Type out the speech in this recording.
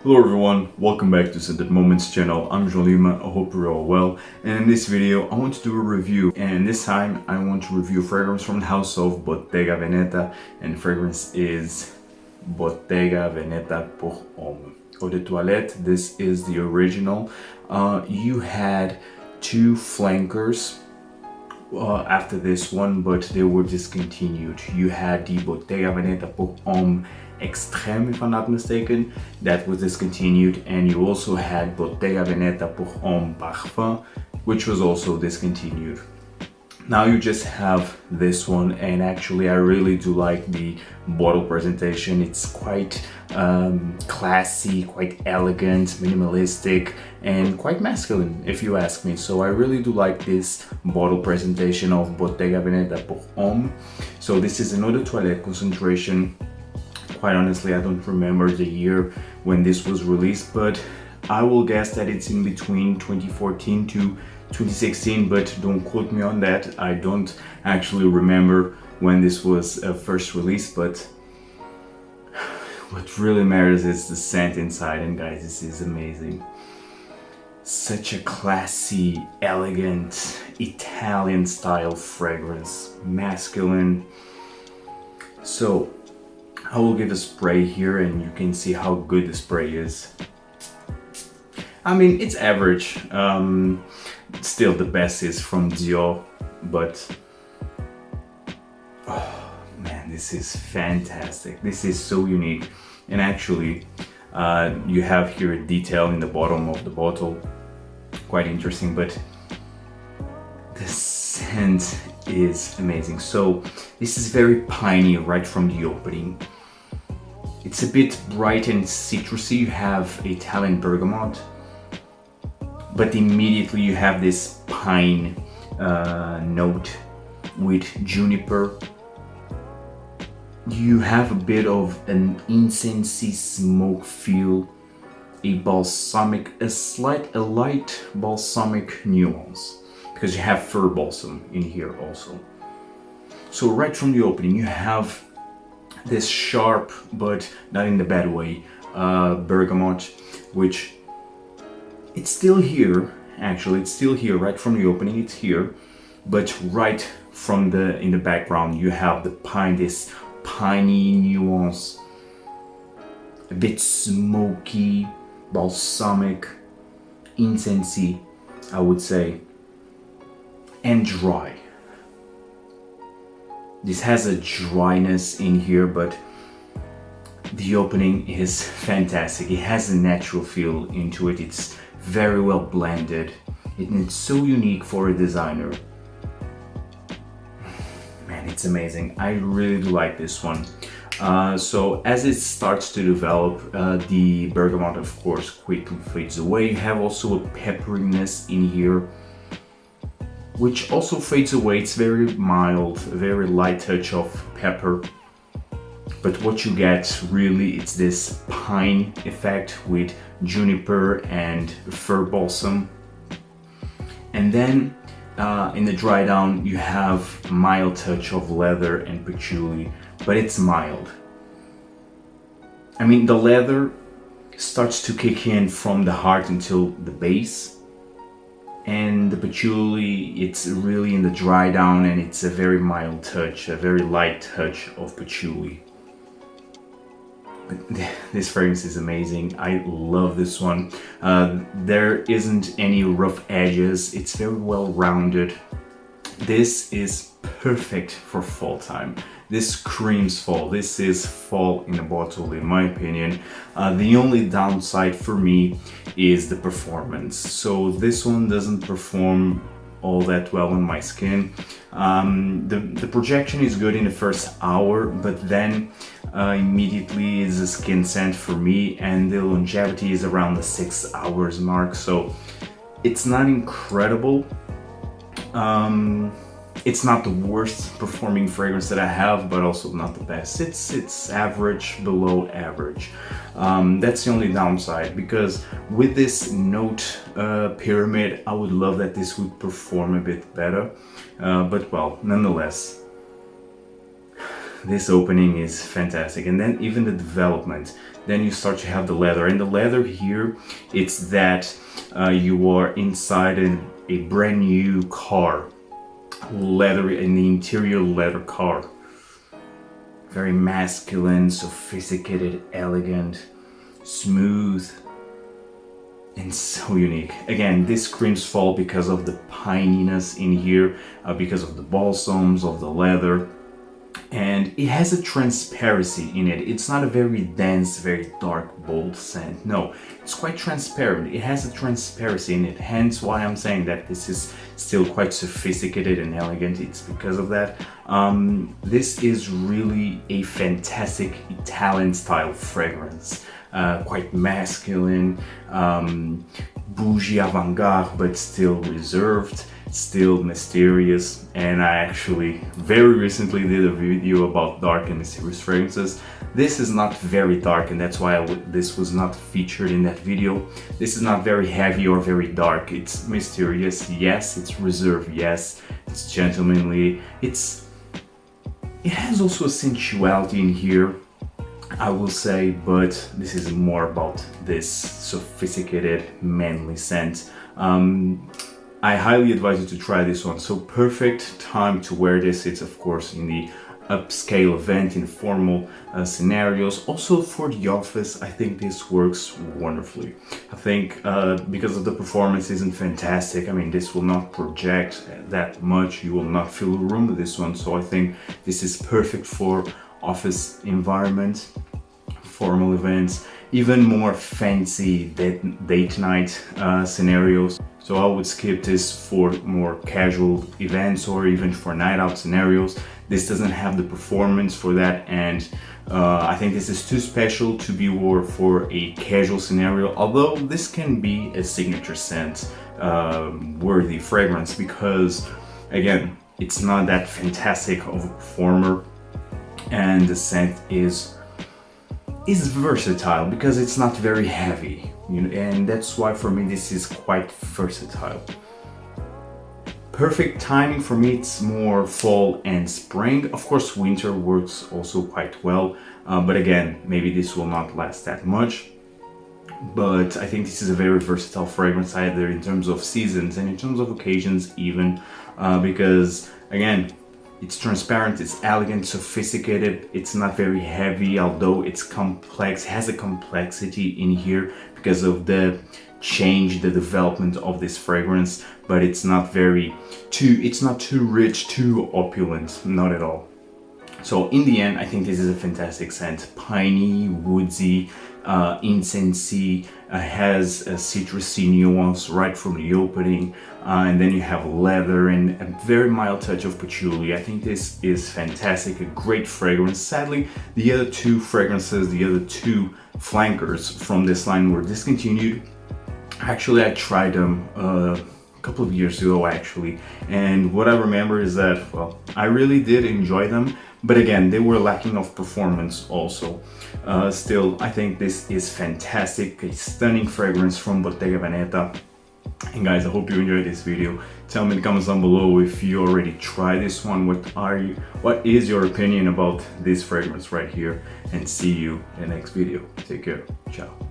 Hello everyone, welcome back to Scented Moments channel. I'm Jean-Lima, I hope you're all well. And in this video I want to do a review, and this time I want to review fragrance from the house of Bottega Veneta, and the fragrance is Bottega Veneta Pour Homme. Eau de Toilette, this is the original. You had two flankers after this one, but they were discontinued. You had the Bottega Veneta Pour Homme Extreme, if I'm not mistaken, that was discontinued, and you also had Bottega Veneta Pour Homme Parfum, which was also discontinued. Now you just have this one, and actually I really do like the bottle presentation. It's quite classy, quite elegant, minimalistic, and quite masculine if you ask me. So I really do like this bottle presentation of Bottega Veneta Pour Homme. So this is an eau de toilette concentration. Quite honestly, I don't remember the year when this was released, but I will guess that it's in between 2014 to 2016, but don't quote me on that. I don't actually remember when this was first released, but what really matters is the scent inside, and guys, this is amazing. Such a classy, elegant, Italian style fragrance, masculine. So I will give a spray here and you can see how good the spray is. I mean, it's average. Still the best is from Dior, but oh man, this is fantastic. This is so unique. And actually, you have here a detail in the bottom of the bottle. Quite interesting, but the scent is amazing. So this is very piney right from the opening. It's a bit bright and citrusy. You have Italian bergamot, but immediately you have this pine note with juniper. You have a bit of an incensey smoke feel, a light balsamic nuance, because you have fir balsam in here also. So right from the opening you have this sharp, but not in the bad way, bergamot, which it's still here. Actually, it's still here right from the opening. It's here, but right from in the background you have the pine, this piney nuance, a bit smoky, balsamic, incensey, I would say, and dry. This has a dryness in here, but the opening is fantastic. It has a natural feel into it. It's very well blended, and it's so unique for a designer. Man, it's amazing. I really do like this one. So as it starts to develop, the bergamot of course quickly fades away. You have also a pepperiness in here, which also fades away. It's very mild, a very light touch of pepper. But what you get really, it's this pine effect with juniper and fir balsam. And then in the dry down you have a mild touch of leather and patchouli, but it's mild. I mean, the leather starts to kick in from the heart until the base, and the patchouli, it's really in the dry down, and it's a very mild touch, a very light touch of patchouli. But this fragrance is amazing. I love this one. There isn't any rough edges. It's very well rounded. This is perfect for fall time. This screams fall. This is fall in a bottle, in my opinion. The only downside for me is the performance. So this one doesn't perform all that well on my skin. The projection is good in the first hour, but then immediately is a skin scent for me, and the longevity is around the 6 hours mark. So it's not incredible. It's not the worst performing fragrance that I have, but also not the best. It's average, below average. That's the only downside, because with this note pyramid, I would love that this would perform a bit better. But well, nonetheless, this opening is fantastic. And then even the development, then you start to have the leather, and the leather here, it's that you are inside a brand new car, leather, in the interior leather car. Very masculine, sophisticated, elegant, smooth, and so unique. Again, this screams fall because of the pininess in here, because of the balsams, of the leather, and it has a transparency in it. It's not a very dense, very dark, bold scent. No, it's quite transparent. It has a transparency in it, hence why I'm saying that this is still quite sophisticated and elegant. It's because of that. This is really a fantastic Italian style fragrance. Quite masculine, bougie, avant-garde, but still reserved, still mysterious. And I actually very recently did a video about dark and mysterious fragrances. This is not very dark, and that's why this was not featured in that video. This is not very heavy or very dark. It's mysterious, yes. It's reserved, yes. It's gentlemanly. It has also a sensuality in here, I will say, but this is more about this sophisticated, manly scent. I highly advise you to try this one. So perfect time to wear this. It's of course in the upscale event, in formal scenarios. Also for the office, I think this works wonderfully. I think because of the performance isn't fantastic. I mean, this will not project that much. You will not fill a room with this one. So I think this is perfect for office environment, formal events, even more fancy date night scenarios. So I would skip this for more casual events or even for night out scenarios. This doesn't have the performance for that, and I think this is too special to be worn for a casual scenario, although this can be a signature scent worthy fragrance, because again, it's not that fantastic of a performer, and the scent is versatile because it's not very heavy, you know, and that's why for me this is quite versatile. Perfect timing for me, it's more fall and spring. Of course, winter works also quite well, but again, maybe this will not last that much. But I think this is a very versatile fragrance, either in terms of seasons and in terms of occasions even, because again, it's transparent, it's elegant, sophisticated, it's not very heavy, although it's complex, has a complexity in here because of the change, the development of this fragrance, but it's not too rich, too opulent, not at all. So in the end, I think this is a fantastic scent. Piney, woodsy, incensey, has a citrusy nuance right from the opening, and then you have leather and a very mild touch of patchouli. I think this is fantastic, a great fragrance. Sadly, the other two fragrances, the other two flankers from this line were discontinued. Actually, I tried them a couple of years ago actually, and what I remember is that, well, I really did enjoy them, but again, they were lacking of performance also. Still, I think this is fantastic, a stunning fragrance from Bottega Veneta. And guys, I hope you enjoyed this video. Tell me in the comments down below if you already tried this one. What is your opinion about this fragrance right here? And see you in the next video. Take care. Ciao.